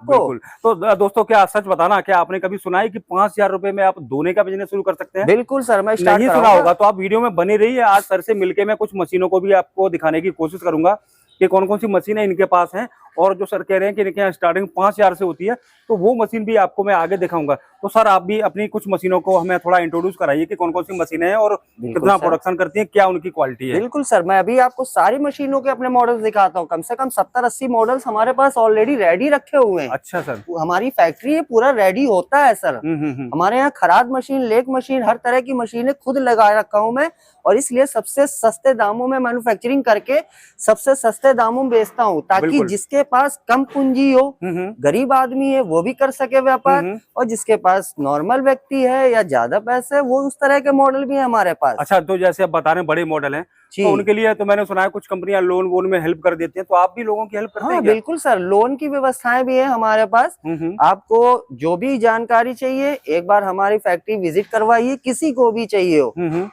बिल्कुल। तो दोस्तों, क्या सच बताना, क्या आपने कभी सुना है कि 5,000 रुपए में आप धोने का बिजनेस शुरू कर सकते हैं? बिल्कुल सर, मैं स्टार्ट नहीं सुना होगा तो आप वीडियो में बने रहिए। आज सर से मिलके मैं कुछ मशीनों को भी आपको दिखाने की कोशिश करूंगा कि कौन कौन सी मशीनें इनके पास हैं, और जो सर कह रहे हैं कि इनके यहाँ स्टार्टिंग 5,000 से होती है, तो वो मशीन भी आपको मैं आगे दिखाऊंगा। तो सर, आप भी अपनी कुछ मशीनों को हमें थोड़ा इंट्रोड्यूस कराइए कि कौन कौन सी मशीनें हैं और कितना प्रोडक्शन करती हैं, क्या उनकी क्वालिटी है। बिल्कुल सर, मैं अभी आपको सारी मशीनों के अपने मॉडल्स दिखाता हूँ। कम से कम 70-80 मॉडल्स हमारे पास ऑलरेडी रेडी रखे हुए हैं। अच्छा सर। हमारी फैक्ट्री है, पूरा रेडी होता है सर। हमारे यहाँ खराद मशीन, लेक मशीन, हर तरह की मशीनें खुद लगा रखा हूँ मैं, और इसलिए सबसे सस्ते दामों में मैन्युफैक्चरिंग करके सबसे सस्ते दामों में बेचता हूँ, ताकि जिसके पास कम पूंजी हो, गरीब आदमी है, वो भी कर सके व्यापार, और जिसके पास नॉर्मल व्यक्ति है या ज्यादा पैसे, वो उस तरह के मॉडल भी है हमारे पास। अच्छा, तो जैसे आप बता रहे हैं बड़े मॉडल हैं, तो उनके लिए तो मैंने सुना है कुछ कंपनियां लोन वोन में हेल्प कर देती हैं, तो आप भी लोगों की हेल्प करते हैं क्या? बिल्कुल सर, लोन की व्यवस्थाएं भी है हमारे पास। आपको जो भी जानकारी चाहिए, एक बार हमारी फैक्ट्री विजिट करवाइए, किसी को भी चाहिए हो,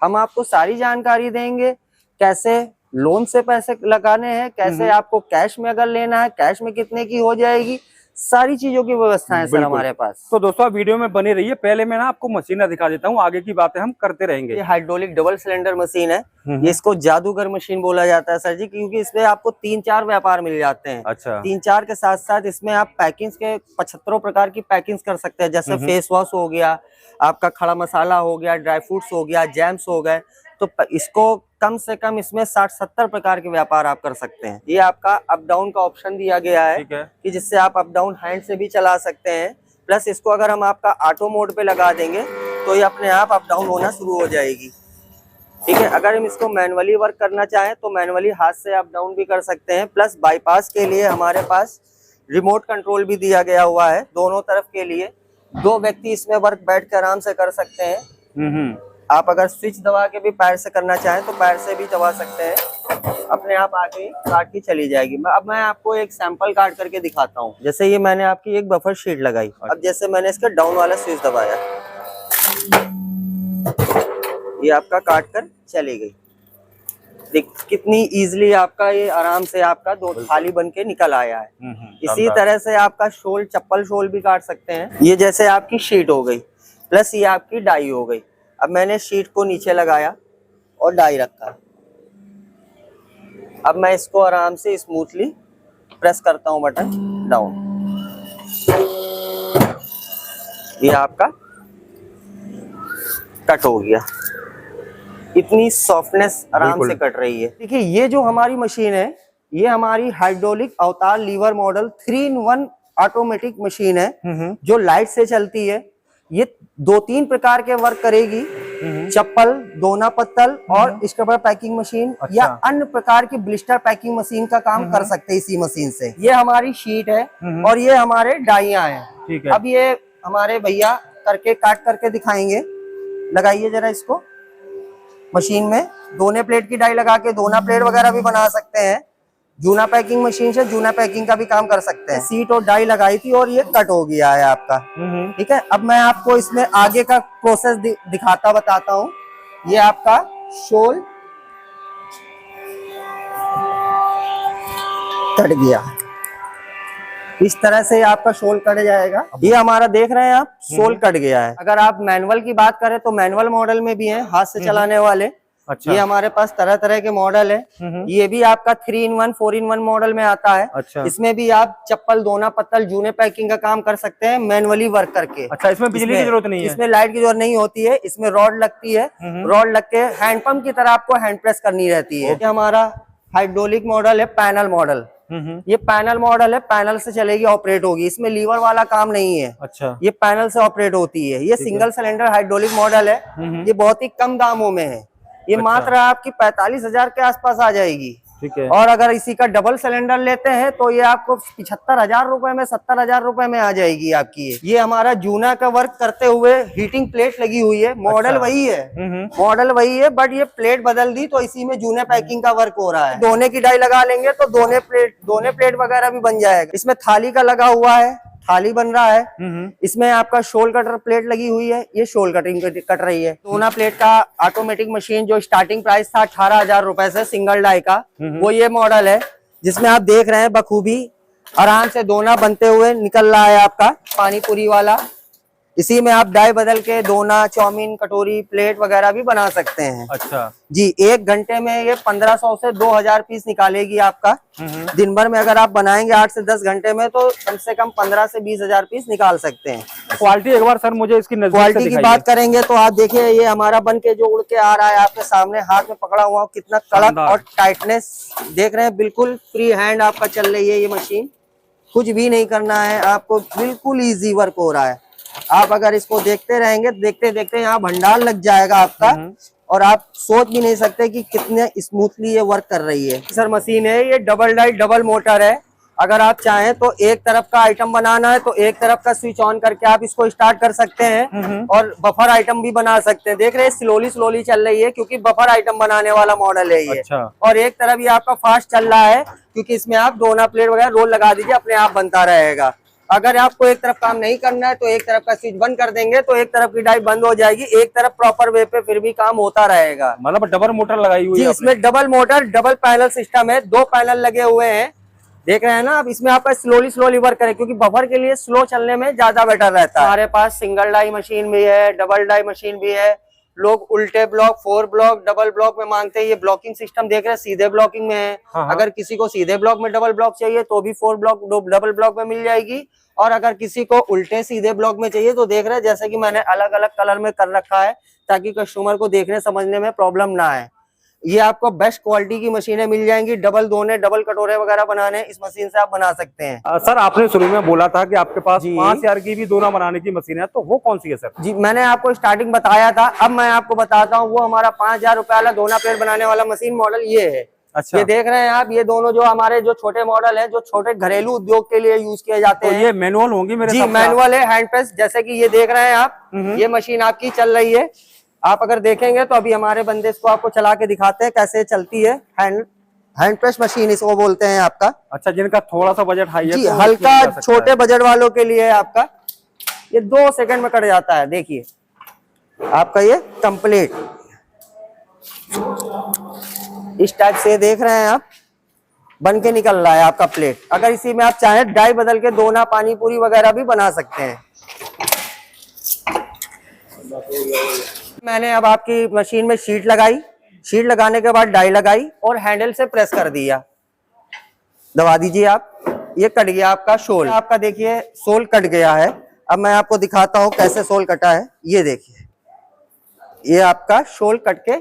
हम आपको सारी जानकारी देंगे। कैसे लोन से पैसे लगाने हैं, कैसे आपको कैश में अगर लेना है, कैश में कितने की हो जाएगी, सारी चीजों की व्यवस्था है सर हमारे पास। तो दोस्तों, वीडियो में बने रहिए। पहले मैं ना आपको मशीन दिखा देता हूँ, आगे की बातें हम करते रहेंगे। ये हाइड्रोलिक डबल सिलेंडर मशीन है। ये इसको जादूगर मशीन बोला जाता है सर जी, क्योंकि इसमें आपको 3-4 व्यापार मिल जाते हैं। अच्छा। 3-4 के साथ साथ इसमें आप पैकिंग के 75 प्रकार की पैकिंग कर सकते हैं। जैसे फेस वॉश हो गया, आपका खड़ा मसाला हो गया, ड्राई फ्रूट्स हो गया, जैम्स हो गए, तो इसको कम से कम इसमें 60-70 प्रकार के व्यापार आप कर सकते हैं। ये आपका अप डाउन का ऑप्शन दिया गया है, कि जिससे आप अप डाउन हैंड से भी चला सकते हैं। प्लस इसको अगर हम आपका ऑटो मोड पे लगा देंगे तो ये अपने आप अप डाउन होना शुरू हो जाएगी। ठीक है, अगर हम इसको मैनुअली वर्क करना चाहें तो मैनुअली हाथ से अप डाउन भी कर सकते हैं। प्लस बाईपास के लिए हमारे पास रिमोट कंट्रोल भी दिया गया हुआ है दोनों तरफ के लिए। 2 व्यक्ति इसमें वर्क बैठ कर आराम से कर सकते हैं। आप अगर स्विच दबा के भी पैर से करना चाहें तो पैर से भी दबा सकते हैं, अपने आप आके काट की चली जाएगी। अब मैं आपको एक सैंपल काट करके दिखाता हूँ। जैसे ये मैंने आपकी एक बफर शीट लगाई, अब जैसे मैंने इसका डाउन वाला स्विच दबाया, ये आपका काट कर चली गई। कितनी इजीली आपका ये आराम से आपका 2 थाली बन के निकल आया है। इसी तरह से आपका शोल, चप्पल शोल भी काट सकते हैं। ये जैसे आपकी शीट हो गई, प्लस ये आपकी डाई हो गई। अब मैंने शीट को नीचे लगाया और डाई रखा। अब मैं इसको आराम से स्मूथली प्रेस करता हूं बटन डाउन, ये आपका कट हो गया। इतनी सॉफ्टनेस आराम से कट रही है। देखिए, ये जो हमारी मशीन है, ये हमारी हाइड्रोलिक अवतार liver model 3-in-1 automatic machine है, जो लाइट से चलती है। ये 2-3 प्रकार के वर्क करेगी, चप्पल, दोना पत्तल और इसके बाद पैकिंग मशीन। अच्छा। या अन्य प्रकार की ब्लिस्टर पैकिंग मशीन का काम कर सकते हैं इसी मशीन से। ये हमारी शीट है और ये हमारे डाइयां हैं। ठीक है। अब ये हमारे भैया करके काट करके दिखाएंगे। लगाइए जरा इसको मशीन में। दोने प्लेट की डाई लगा के दोना प्लेट वगैरह भी बना सकते हैं। जूना पैकिंग मशीन से जूना पैकिंग का भी काम कर सकते हैं। सीट और डाई लगाई थी और ये कट हो गया है आपका। ठीक है, अब मैं आपको इसमें आगे का प्रोसेस दिखाता बताता हूँ। ये आपका शोल कट गया, इस तरह से आपका शोल कट जाएगा। ये हमारा देख रहे हैं आप, शोल कट गया है। अगर आप मैनुअल की बात करें तो मैनुअल मॉडल में भी है, हाथ से चलाने वाले। अच्छा। ये हमारे पास तरह तरह के मॉडल है। ये भी आपका 3-in-1, 4-in-1 मॉडल में आता है। अच्छा। इसमें भी आप चप्पल, दोना पत्तल, जूने पैकिंग का काम कर सकते हैं मैनुअली वर्क करके। अच्छा, इसमें बिजली की जरूरत नहीं है, इसमें लाइट की जरूरत नहीं होती है। इसमें रॉड लगती है, रॉड लग के हैंडपंप की तरह आपको हैंड प्रेस करनी रहती है। ये हमारा हाइड्रोलिक मॉडल है, पैनल मॉडल। ये पैनल मॉडल है, पैनल से चलेगी, ऑपरेट होगी। इसमें लीवर वाला काम नहीं है। अच्छा। ये पैनल से ऑपरेट होती है। ये सिंगल सिलेंडर हाइड्रोलिक मॉडल है। ये बहुत ही कम दामों में है। ये मात्र आपकी 45,000 के आसपास आ जाएगी। ठीक है। और अगर इसी का डबल सिलेंडर लेते हैं तो ये आपको 75,000 रुपए में, 70,000 रुपए में आ जाएगी आपकी। ये हमारा जूना का वर्क करते हुए हीटिंग प्लेट लगी हुई है। मॉडल अच्छा। वही है, मॉडल वही है, बट ये प्लेट बदल दी तो इसी में जूने पैकिंग का वर्क हो रहा है। दोने की डाई लगा लेंगे तो दोने प्लेट वगैरह भी बन जाएगा। इसमें थाली का लगा हुआ है, थाली बन रहा है। इसमें आपका शोल कटर प्लेट लगी हुई है, ये शोल कटिंग कट रही है। दोना प्लेट का ऑटोमेटिक मशीन जो स्टार्टिंग प्राइस था 18,000 रुपए से, सिंगल डाई का, वो ये मॉडल है, जिसमें आप देख रहे हैं बखूबी आराम से दोना बनते हुए निकल रहा है आपका पानी पूरी वाला। इसी में आप डाई बदल के दोना, चाउमीन, कटोरी, प्लेट वगैरह भी बना सकते हैं। अच्छा जी, 1 घंटे में ये 1500 से 2000 पीस निकालेगी आपका। दिन भर में अगर आप बनाएंगे 8 से 10 घंटे में तो कम से कम 15 से 20,000 पीस निकाल सकते हैं। क्वालिटी एक बार सर मुझे इसकी नजदीक से क्वालिटी की दिखाइए। बात करेंगे तो आप देखिए, ये हमारा बन के जो उड़ के आ रहा है आपके सामने, हाथ में पकड़ा हुआ, कितना कड़क शानदार। और टाइटनेस देख रहे हैं। बिल्कुल फ्री हैंड आपका चल रही है ये मशीन, कुछ भी नहीं करना है आपको, बिल्कुल इजी वर्क हो रहा है। आप अगर इसको देखते रहेंगे, देखते देखते यहाँ भंडार लग जाएगा आपका, और आप सोच भी नहीं सकते कि कितने स्मूथली ये वर्क कर रही है। सर मशीन है ये डबल डाई डबल मोटर है। अगर आप चाहें तो एक तरफ का आइटम बनाना है तो एक तरफ का स्विच ऑन करके आप इसको स्टार्ट कर सकते हैं, और बफर आइटम भी बना सकते हैं। देख रहे हैं स्लोली स्लोली चल रही है क्योंकि बफर आइटम बनाने वाला मॉडल है ये। अच्छा। और एक तरफ ये आपका फास्ट चल रहा है क्योंकि इसमें आप डोना प्लेट वगैरह रोल लगा दीजिए, अपने आप बनता रहेगा। अगर आपको एक तरफ काम नहीं करना है तो एक तरफ का स्विच बंद कर देंगे तो एक तरफ की डाई बंद हो जाएगी, एक तरफ प्रॉपर वे पे फिर भी काम होता रहेगा। मतलब डबल मोटर लगाई हुई जी, है इसमें double motor, double panel system है, 2 पैनल लगे हुए हैं। देख रहे हैं ना, अब इसमें आपका स्लोली स्लोली वर्क करे क्योंकि बफर के लिए स्लो चलने में ज्यादा बेटर रहता है। हमारे पास सिंगल डाई मशीन भी है, डबल डाई मशीन भी है। लोग उल्टे ब्लॉक, 4 ब्लॉक, डबल ब्लॉक में मांगते हैं। ये ब्लॉकिंग सिस्टम देख रहे हैं सीधे ब्लॉकिंग में है। अगर किसी को सीधे ब्लॉक में डबल ब्लॉक चाहिए तो भी 4 ब्लॉक डबल ब्लॉक में मिल जाएगी, और अगर किसी को उल्टे सीधे ब्लॉक में चाहिए तो देख रहे हैं जैसे कि मैंने अलग अलग कलर में कर रखा है ताकि कस्टमर को देखने समझने में प्रॉब्लम ना आए। ये आपको बेस्ट क्वालिटी की मशीनें मिल जाएंगी। डबल दोने, डबल कटोरे वगैरह बनाने इस मशीन से आप बना सकते हैं। सर आपने शुरू में बोला था कि आपके पास जी। 5000 की भी दोना बनाने की मशीन है, तो वो कौन सी है सर? जी, मैंने आपको स्टार्टिंग बताया था, अब मैं आपको बताता हूँ। वो हमारा 5000 रुपए वाला दोना प्लेट बनाने वाला मशीन मॉडल ये है। अच्छा। ये देख रहे हैं आप, ये दोनों जो हमारे जो छोटे मॉडल हैं, जो छोटे घरेलू उद्योग के लिए यूज किए जाते तो हैं। ये मैनुअल होंगी मेरे जी, हिसाब से? मैनुअल है, हैंड प्रेस। जैसे कि ये देख रहे हैं आप, ये मशीन आपकी चल रही है। आप अगर देखेंगे तो अभी हमारे बंदे इसको आपको चला के दिखाते हैं कैसे चलती है। हैंड प्रेस मशीन इसको बोलते हैं आपका। अच्छा, जिनका थोड़ा सा बजट हाई है जी, तो हल्का छोटे बजट वालों के लिए आपका ये 2 सेकंड में कट जाता है। देखिए आपका ये कंप्लीट इस टाइप से देख रहे हैं आप, बन के निकल रहा है आपका प्लेट। अगर इसी में आप चाहें डाई बदल के दोना, पानी पूरी वगैरह भी बना सकते हैं। मैंने अब आपकी मशीन में शीट लगाई, शीट लगाने के बाद डाई लगाई और हैंडल से प्रेस कर दिया। दबा दीजिए आप, ये कट गया आपका शोल। आपका देखिए शोल कट गया है। अब मैं आपको दिखाता हूँ कैसे शोल कटा है। ये देखिए, ये आपका शोल कट के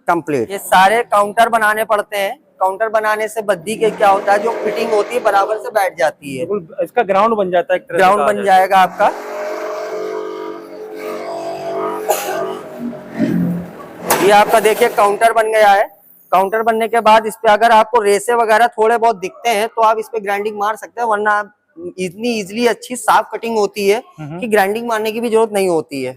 कंप्लीट। ये सारे काउंटर बनाने पड़ते हैं। काउंटर बनाने से बद्दी के क्या होता है, जो फिटिंग होती है बराबर से बैठ जाती है। इसका ग्राउंड बन जाता है, ग्राउंड बन जाएगा आपका। ये आपका देखिए काउंटर बन गया है। काउंटर बनने के बाद इस पे अगर आपको रेसे वगैरह थोड़े बहुत दिखते हैं तो आप इस पे ग्राइंडिंग मार सकते हैं, वरना इतनी इजीली अच्छी साफ कटिंग होती है कि ग्राइंडिंग मारने की भी जरूरत नहीं होती है।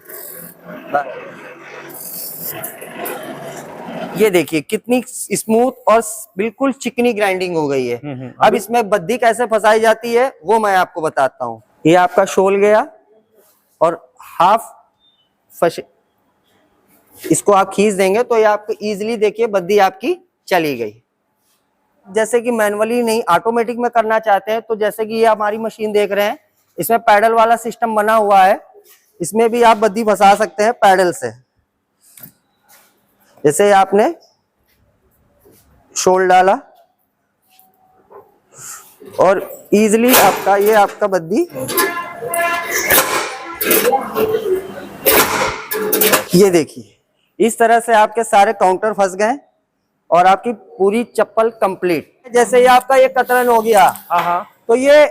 ये देखिए कितनी स्मूथ और बिल्कुल चिकनी ग्राइंडिंग हो गई है। अब इसमें बद्दी कैसे फंसाई जाती है वो मैं आपको बताता हूँ। ये आपका शोल गया और हाफ फंस, इसको आप खींच देंगे तो ये आपको इजीली देखिए बद्दी आपकी चली गई। जैसे कि मैनुअली नहीं ऑटोमेटिक में करना चाहते हैं तो जैसे कि ये हमारी मशीन देख रहे हैं, इसमें पैडल वाला सिस्टम बना हुआ है। इसमें भी आप बद्दी फंसा सकते हैं पैडल से। जैसे आपने शोल डाला और इजीली आपका ये आपका बद्दी ये देखिए इस तरह से आपके सारे काउंटर फंस गए और आपकी पूरी चप्पल कंप्लीट। जैसे ये आपका ये कतरन हो गया, तो ये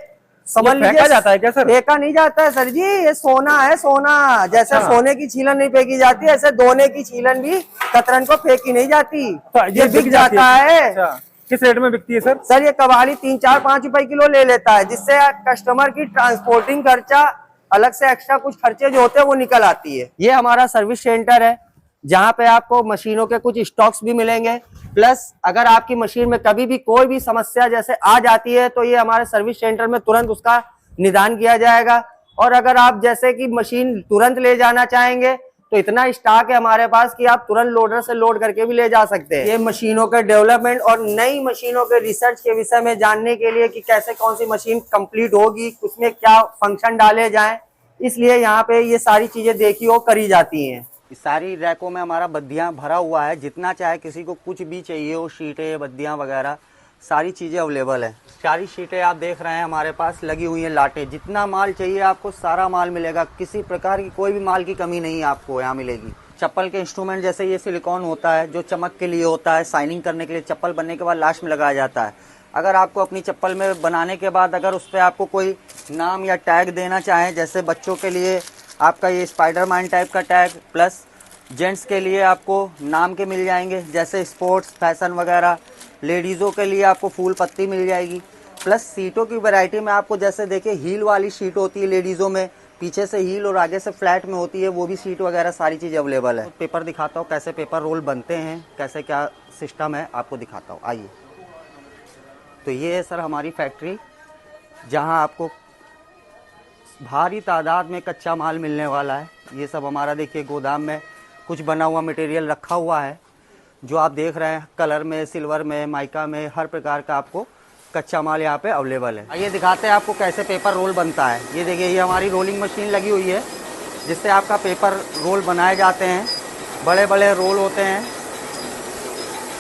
समझ लीजिए फेंका जाता है क्या सर? फेंका नहीं जाता है सर जी, ये सोना है सोना। जैसे सोने की छीलन नहीं फेंकी जाती, ऐसे दोने की छीलन भी कतरन को फेंकी नहीं जाती, ये बिक जाता है। अच्छा, किस रेट में बिकती है सर? सर ये कबाड़ी 3, 4, 5 रुपए किलो ले लेता है, जिससे कस्टमर की ट्रांसपोर्टिंग खर्चा अलग से एक्स्ट्रा कुछ खर्चे जो होते हैं वो निकल आती है। ये हमारा सर्विस सेंटर है जहाँ पे आपको मशीनों के कुछ स्टॉक्स भी मिलेंगे। प्लस अगर आपकी मशीन में कभी भी कोई भी समस्या जैसे आ जाती है तो ये हमारे सर्विस सेंटर में तुरंत उसका निदान किया जाएगा। और अगर आप जैसे कि मशीन तुरंत ले जाना चाहेंगे तो इतना स्टॉक है हमारे पास कि आप तुरंत लोडर से लोड करके भी ले जा सकते हैं। ये मशीनों के डेवलपमेंट और नई मशीनों के रिसर्च के विषय में जानने के लिए कि कैसे कौन सी मशीन कंप्लीट होगी, उसमें क्या फंक्शन डाले जाएं, इसलिए यहाँ पे ये सारी चीजें देखी और करी जाती हैं। इस सारी रैकों में हमारा बद्दियाँ भरा हुआ है, जितना चाहे किसी को कुछ भी चाहिए हो, शीटें बद्दियाँ वगैरह सारी चीज़ें अवेलेबल है। सारी शीटें आप देख रहे हैं हमारे पास लगी हुई हैं, लाटें, जितना माल चाहिए आपको सारा माल मिलेगा, किसी प्रकार की कोई भी माल की कमी नहीं आपको यहाँ मिलेगी। चप्पल के इंस्ट्रूमेंट जैसे ये सिलिकॉन होता है जो चमक के लिए होता है, शाइनिंग करने के लिए, चप्पल बनने के बाद लास्ट में लगाया जाता है। अगर आपको अपनी चप्पल में बनाने के बाद अगर उस पर आपको कोई नाम या टैग देना चाहें, जैसे बच्चों के लिए आपका ये स्पाइडरमैन टाइप का टैग, प्लस जेंट्स के लिए आपको नाम के मिल जाएंगे जैसे स्पोर्ट्स, फैशन वगैरह, लेडीज़ों के लिए आपको फूल पत्ती मिल जाएगी। प्लस सीटों की वैरायटी में आपको जैसे देखिए हील वाली सीट होती है लेडीज़ों में, पीछे से हील और आगे से फ्लैट में होती है, वो भी सीट वगैरह सारी चीज़ें अवेलेबल है। पेपर दिखाता हूँ कैसे पेपर रोल बनते हैं, कैसे क्या सिस्टम है आपको दिखाता हूँ, आइए। तो ये है सर हमारी फैक्ट्री, जहाँ आपको भारी तादाद में कच्चा माल मिलने वाला है। ये सब हमारा देखिए गोदाम में कुछ बना हुआ मटेरियल रखा हुआ है, जो आप देख रहे हैं कलर में, सिल्वर में, माइका में, हर प्रकार का आपको कच्चा माल यहाँ पे अवेलेबल है। आइए दिखाते हैं आपको कैसे पेपर रोल बनता है। ये देखिए ये हमारी रोलिंग मशीन लगी हुई है, जिससे आपका पेपर रोल बनाए जाते हैं। बड़े बड़े रोल होते हैं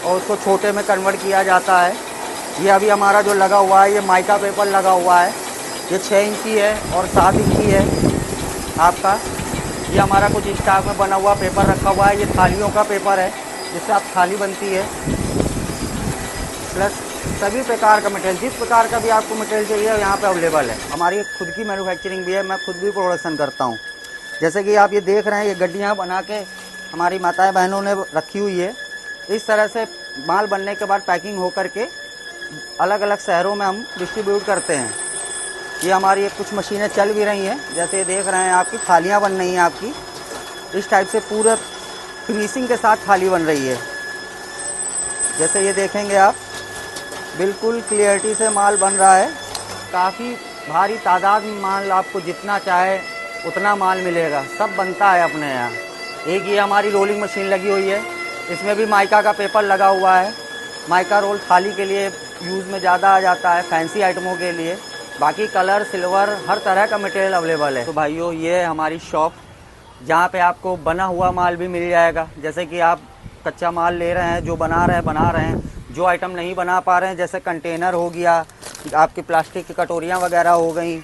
और उसको छोटे में कन्वर्ट किया जाता है। ये अभी हमारा जो लगा हुआ है ये माइका पेपर लगा हुआ है, ये 6 इंची है और 7 इंची है आपका। ये हमारा कुछ स्टॉक में बना हुआ पेपर रखा हुआ है। ये थालियों का पेपर है, जिससे आप थाली बनती है। प्लस सभी प्रकार का मटेरियल, जिस प्रकार का भी आपको मटेरियल चाहिए यहाँ पे अवेलेबल है। हमारी खुद की मैन्युफैक्चरिंग भी है, मैं खुद भी प्रोडक्शन करता हूँ। जैसे कि आप ये देख रहे हैं, ये गड्डियाँ बना के हमारी माताएं बहनों ने रखी हुई है। इस तरह से माल बनने के बाद पैकिंग हो करके अलग अलग शहरों में हम डिस्ट्रीब्यूट करते हैं। ये हमारी कुछ मशीनें चल भी रही हैं, जैसे ये देख रहे हैं आपकी थालियाँ बन रही हैं आपकी, इस टाइप से पूरे फिनिशिंग के साथ थाली बन रही है। जैसे ये देखेंगे आप, बिल्कुल क्लियरिटी से माल बन रहा है। काफ़ी भारी तादाद में माल, आपको जितना चाहे उतना माल मिलेगा, सब बनता है अपने यहाँ। एक ये हमारी रोलिंग मशीन लगी हुई है, इसमें भी माइका का पेपर लगा हुआ है। माइका रोल थाली के लिए यूज़ में ज़्यादा आ जाता है, फैंसी आइटमों के लिए। बाकी कलर, सिल्वर, हर तरह का मटेरियल अवेलेबल है। तो भाइयों ये है हमारी शॉप, जहाँ पे आपको बना हुआ माल भी मिल जाएगा। जैसे कि आप कच्चा माल ले रहे हैं, जो बना रहे हैं, जो आइटम नहीं बना पा रहे हैं, जैसे कंटेनर हो गया, आपकी प्लास्टिक की कटोरियाँ वगैरह हो गई,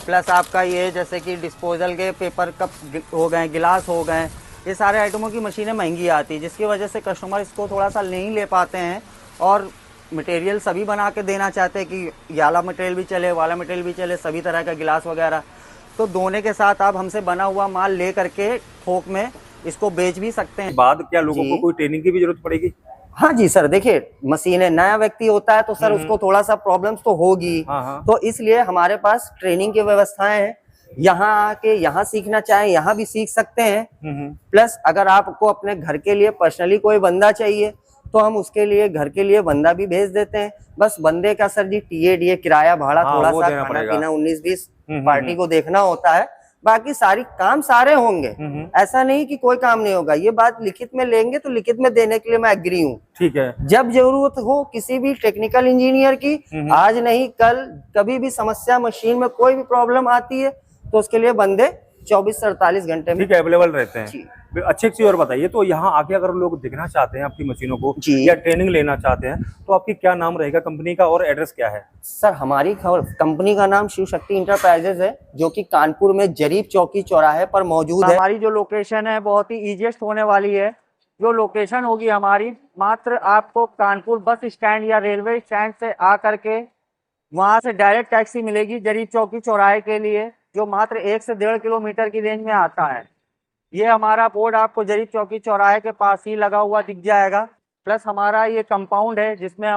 प्लस आपका ये जैसे कि डिस्पोजल के पेपर कप हो गए, गिलास हो गए, ये सारे आइटमों की मशीनें महंगी आती है, जिसकी वजह से कस्टमर इसको थोड़ा सा नहीं ले पाते हैं। और मटेरियल सभी बना के देना चाहते हैं कि ये वाला मटेरियल भी चले, वाला मटेरियल भी चले, सभी तरह का गिलास वगैरह। तो दोनों के साथ आप हमसे बना हुआ माल ले करके थोक में इसको बेच भी सकते हैं। बाद क्या लोगों को कोई ट्रेनिंग की भी जरूरत पड़ेगी? हाँ जी सर, देखिए मशीनें, नया व्यक्ति होता है तो सर उसको थोड़ा सा प्रॉब्लम्स तो होगी। तो इसलिए हमारे पास ट्रेनिंग की व्यवस्थाएं हैं। यहाँ आके यहाँ सीखना चाहें यहाँ भी सीख सकते हैं। प्लस अगर आपको अपने घर के लिए पर्सनली कोई बंदा चाहिए तो हम उसके लिए घर के लिए बंदा भी भेज देते हैं। बस बंदे का सर जी TA किराया भाड़ा थोड़ा सा, खाना पीना 19-20 पार्टी को देखना होता है, बाकी सारी काम सारे होंगे। ऐसा नहीं कि कोई काम नहीं होगा। ये बात लिखित में लेंगे तो लिखित में देने के लिए मैं एग्री हूँ। ठीक है। जब जरूरत हो किसी भी टेक्निकल इंजीनियर की, आज नहीं कल, कभी भी समस्या, मशीन में कोई भी प्रॉब्लम आती है तो उसके लिए बंदे 24 से 48 घंटे में अवेलेबल रहते हैं। अच्छी चीज और बताइए, तो यहाँ आके अगर लोग देखना चाहते हैं आपकी मशीनों को या ट्रेनिंग लेना चाहते हैं तो आपकी क्या नाम रहेगा कंपनी का और एड्रेस क्या है? सर हमारी कंपनी का नाम शिव शक्ति इंटरप्राइजेज है, जो कि कानपुर में जरीब चौकी चौराहे पर मौजूद है। हमारी जो लोकेशन है बहुत ही इजीएस्ट होने वाली है। जो लोकेशन होगी हमारी, मात्र आपको कानपुर बस स्टैंड या रेलवे स्टैंड से आ करके वहां से डायरेक्ट टैक्सी मिलेगी जरीब चौकी चौराहे के लिए, जो मात्र 1 से 1.5 किलोमीटर की रेंज में आता है। ये हमारा बोर्ड आपको जरीब चौकी चौराहे के पास ही लगा हुआ दिख जाएगा। प्लस हमारा ये कंपाउंड है जिसमें